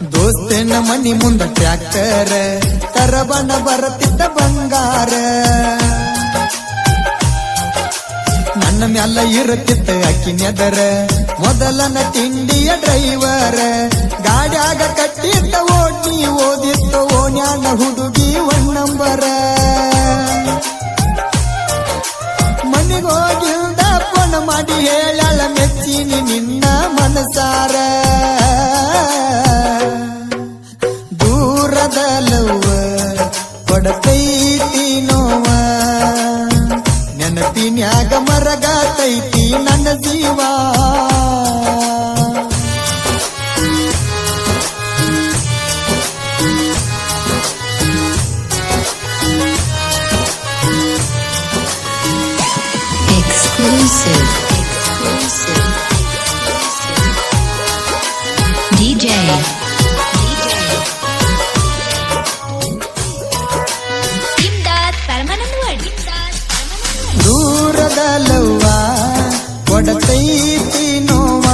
ದೋಸ್ತನ ಮನಿ ಮುಂದ ಟ್ರ್ಯಾಕ್ಟರ್ ತರಬಣ ಬರತಿದ್ದ ಬಂಗಾರ ನನ್ನ ಮ್ಯಾಲ ಇರುತ್ತಿತ್ತ ಅಕ್ಕಿನೆದರ ಮೊದಲನ ತಿಂಡಿಯ ಡ್ರೈವರ್ ಗಾಡ್ಯಾಗ ಕಟ್ಟಿದ್ದ ಓಡ್ನಿ ಓದಿತ್ತು ಓಣ್ಯಾನ ಹುಡುಗಿ ಒನ್ನಂಬರ ಮನಿಗೋಗಿಲ್ದ ಫೋನ್ ಮಾಡಿ ಹೇಳಳ ಮೆಚ್ಚಿನಿ ನಿನ್ನ ಮನಸಾರ ದೂರದ ಲವ್ವ ಕೊಡತೈತಿ ನೋವ ನೆನಪಿನ್ಯಾಗ ಮರಗಾತೈತಿ ನನ್ನ ಜೀವ Exclusive. DJ. Imdad Permanent Word. ದೂರದ ಲವ್ವ ಕೊಡತೈತಿ ನೋವ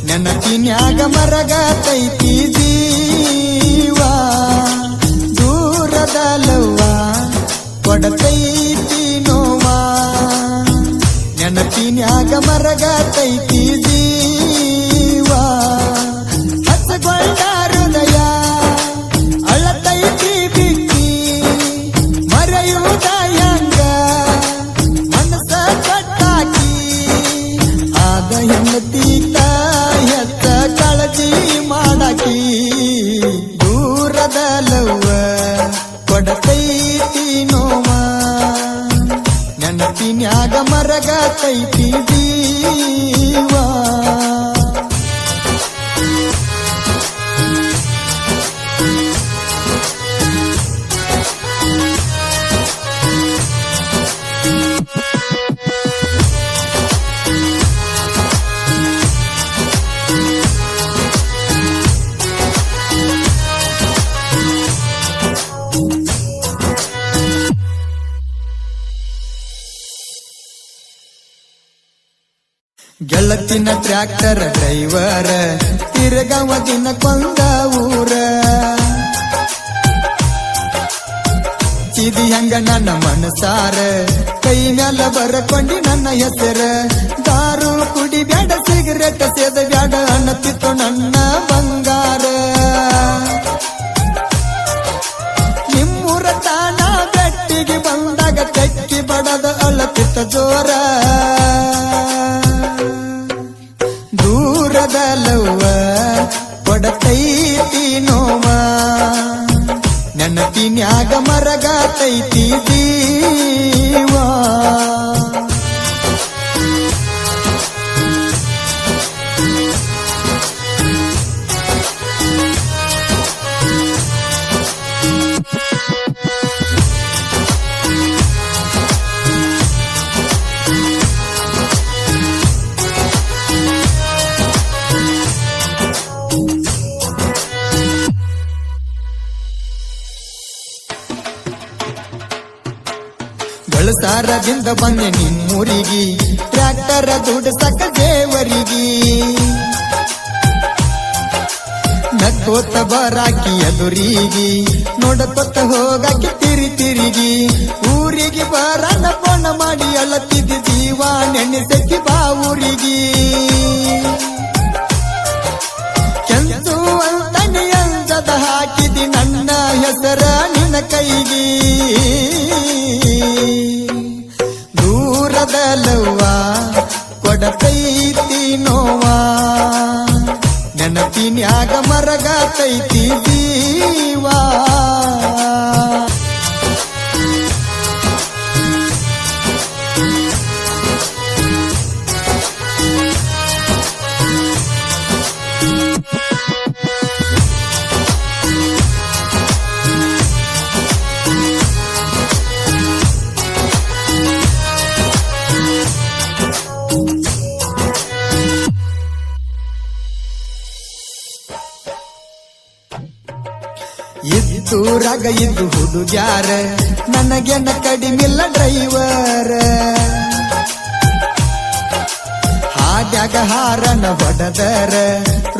ನೆನಪಿನ್ಯಾಗ ಮರಗಾತೈತಿ ಜೀವ ದೂರದ ಲವ್ವ ಕೊಡತೈತಿ ನೋವ ನೆನಪಿನ್ಯಾಗ ಮರಗಾತೈತಿ ಜೀವ ಹಚ್ಚಗೊಂಡ ಹೃದಯ ಅಳತೈತಿ ಬಿಕ್ಕಿ ಮರೆಯುವುದ ಹೆಂಗ ಮನಸ ಕಟ್ಟಾಕಿ ಆದ ಹೆಂಡತಿ ಹೆತ್ತ ಕಾಳಜಿ ಮಾಡಾಕಿ ದೂರದ ಲವ್ವ ಕೊಡತೈತಿ ನೋವ ನೆನಪಿನ್ಯಾಗ ಮರಗಾತೈತಿ ಜೀವ ಗೆಳತಿನ ಟ್ರ್ಯಾಕ್ಟರ್ ಡ್ರೈವರ್ ತಿರುಗವ ದಿನ ಕೊಂದ ಊರ ಚಿದಿ ಹಂಗ ನನ್ನ ಮನಸಾರ ಕೈ ಮ್ಯಾಲ ಬರಕೊಂಡಿ ನನ್ನ ಹೆಸರ ದಾರು ಕುಡಿ ಬ್ಯಾಡ ಸಿಗರೇಟ್ ಸೇದ ಬ್ಯಾಡ ಅನ್ನತಿತ್ತು ನನ್ನ ಬಂಗಾರ ನಿಮ್ಮೂರ ತಾನ ಬೆಟ್ಟಿಗೆ ಬಂದಾಗ ತೆಕ್ಕಿ ಬಡದ ಅಳತಿತ್ತ ಜೋರ ದೂರದ ಲವ್ವ ಕೊಡತೈತಿ ನೋವ ನೆನಪಿನ್ಯಾಗ ಮರಗಾತೈತಿ ಜೀವ ಗಳಸಾರದಿಂದ ಬಂದೆ ನಿಮ್ಮೂರಿಗಿ ಟ್ರ್ಯಾಕ್ಟರ್ ದುಡ್ಸಕ ದೇವರಿಗಿ ನಕ್ಕೋತ ಬರಾಕಿ ಎದುರಿಗಿ ನೋಡಕೊತ್ತ ಹೋಗಾಕಿ ತಿರಿಗಿ ಊರಿಗೆ ಬರನ ಫೋನ ಮಾಡಿ ಅಳತಿದ್ದ ಜೀವ ನೆನೆಸಕ್ಕಿ ಬಾ ಊರಿಗಿ ಕೆಂಚು ಅಂತನೆ ಅಂಜದ ಹಾಕಿದಿ ನನ್ನ ಹೆಸರ ನಿನ್ನ ಕೈಗಿ ದೂರದ ಲವ್ವ ಕೊಡತೈತಿ ನೋವ ನೆನಪಿನ್ಯಾಗ ಮರಗಾತೈತಿ ಜೀವ ಇದ್ದೂರಾಗ ಇದ್ದು ಹುಡುಗ್ಯಾರ ನನಗೆನ ಕಡಿಮಿಲ್ಲ ಡ್ರೈವರ್ ಹಾಡ್ಯಾಗ ಹಾರನ ಹೊಡೆದರ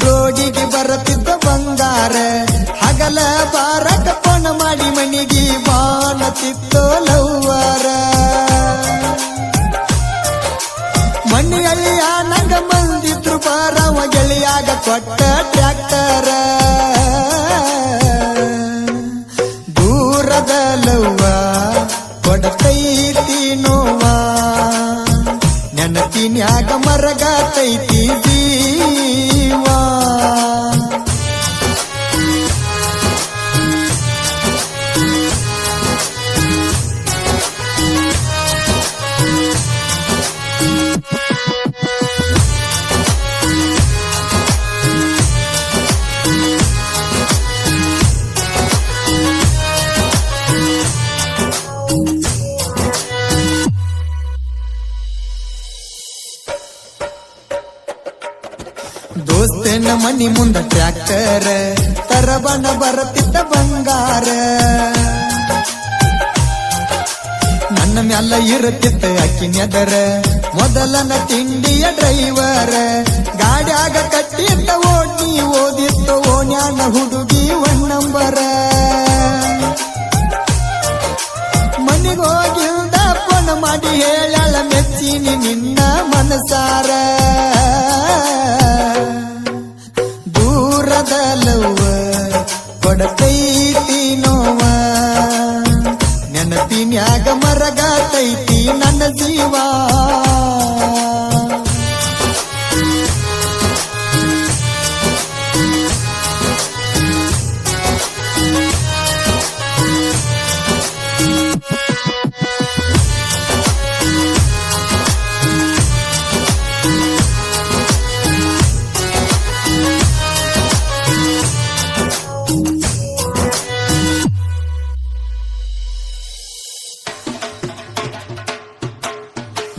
ರೋಡಿಗೆ ಬರತಿದ್ದ ಬಂಗಾರ ಹಗಲ ಬಾರಕ ಪೊಣ ಮಾಡಿ ಮನಿಗಿ ಬಾಣತಿತ್ತೋ ಲವ್ವಾರ ಮಣ್ಣಿಯಲ್ಲಿ ನಂಗ ಮಂದಿದ್ರು ಬಾರವ ಗೆಳೆಯಾಗ ಕೊಟ್ಟ ಟ್ರ್ಯಾಕ್ಟರ ದೂರದ ಲವ್ವ ಕೊಡತೈತಿ ನೋವ ನೆನಪಿನ್ಯಾಗ ಮರಗತೈತಿ ಜೀವ ದೋಸ್ತನ ಮನಿ ಮುಂದ ಟ್ರ್ಯಾಕ್ಟರ್ ತರಬಣ ಬರತಿದ್ದ ಬಂಗಾರ ನನ್ನ ಮ್ಯಾಲ ಇರುತ್ತಿತ್ತ ಅಕ್ಕಿನೆದರ ಮೊದಲನ ತಿಂಡಿಯ ಡ್ರೈವರ್ ಗಾಡ್ಯಾಗ ಕಟ್ಟಿದ್ದ ಓಣಿ ಓದಿತ್ತು ಓಣ್ಯಾನ ಹುಡುಗಿ ಒನ್ನಂಬರ ಮನಿಗೋಗಿಲ್ದ ಫೋನ್ ಮಾಡಿ ಹೇಳಳ ಮೆಚ್ಚಿನಿ ನಿನ್ನ ಮನಸಾರ ದೂರದ ಲವ್ವ ಕೊಡತೈತಿ ನೋವ ನೆನಪಿನ್ಯಾಗ ಮರಗತೈತಿ ನನ್ನ ಜೀವ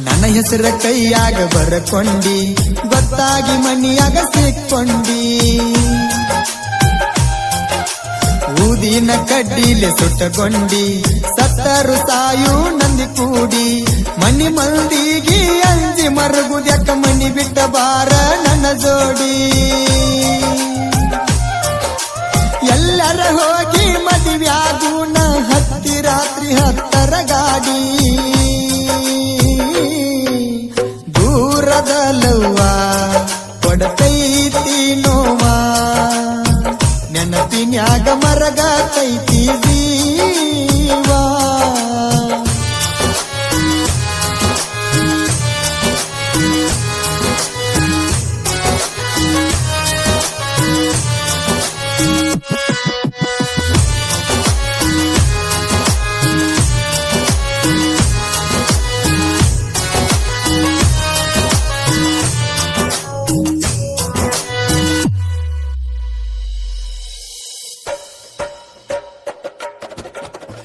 ನನ್ನ ಹೆಸರ ಕೈಯಾಗ ಬರಕೊಂಡಿ ಗೊತ್ತಾಗಿ ಮನಿಯಾಗ ಸಿಕ್ಕೊಂಡಿ ಊದಿನ ಕಡ್ಡಿಲೆ ಸುಟ್ಟಕೊಂಡಿ ಸತ್ತರು ಸಾಯು ನಂದಿ ಕೂಡಿ ಮನಿ ಮಂದಿಗೆ ಅಂಜಿ ಮರಗುದ್ಯಾಕ ಮನಿ ಬಿಟ್ಟ ಬಾರ ನನ್ನ ಜೋಡಿ ಎಲ್ಲರ ಹೋಗಿ ಮದುವ್ಯಾಗೂನ ಹತ್ತಿ ರಾತ್ರಿ 10 ಗಾಡಿ ದೂರದ ಲವ್ವ ಕೊಡತೈತಿ ನೋವ ನೆನಪಿನ್ಯಾಗ ಮರಗತೈತಿ ಜೀವ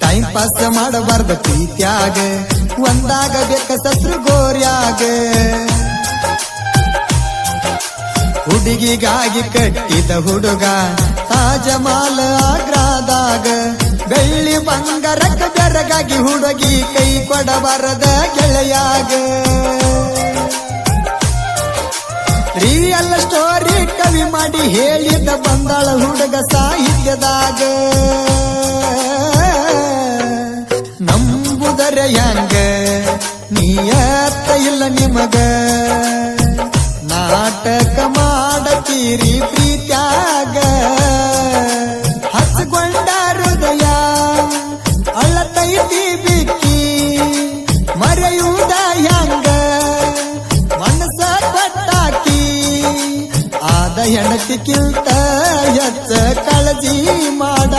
ಟೈಮ್ ಪಾಸ್ ಮಾಡಬಾರ್ದ ಪ್ರೀತ್ಯಾಗ ಒಂದಾಗಬೇಕ ಸತ್ರು ಗೋರ್ಯಾಗ ಹುಡುಗಿಗಾಗಿ ಕಟ್ಟಿದ ಹುಡುಗ ತಾಜಮಾಲ ಆಗ್ರಾದಾಗ ಬೆಳ್ಳಿ ಬಂಗಾರಕ್ಕ ಬೆರಗಾಗಿ ಹುಡುಗಿ ಕೈ ಕೊಡಬಾರದ ಗೆಳೆಯಾಗ ರಿಯಲ್ ಸ್ಟೋರಿ ಕವಿ ಮಾಡಿ ಹೇಳಿದ ಬಂದಾಳ ಹುಡುಗ ಸಾಹಿತ್ಯದಾಗ ನಂಬುದರ ಹ್ಯಾಂಗ ನಿಯತ್ತ ಇಲ್ಲ ನಿಮಗ ನಾಟಕ ಮಾಡತೀರಿ ಪ್ರೀತ್ಯಾಗ ಹಚ್ಕೊಂಡ ಹೃದಯ ಅಳತೈತಿ ಬಿಕ್ಕಿ ಮರೆಯುವುದ ಹ್ಯಾಂಗ ಮನಸ ಕೊಟ್ಟಾಕಿ ಆದ ಹೆಣತಿಕ್ಕಿಂತ ಹೆಚ್ಚ ಕಾಳಜಿ ಮಾಡ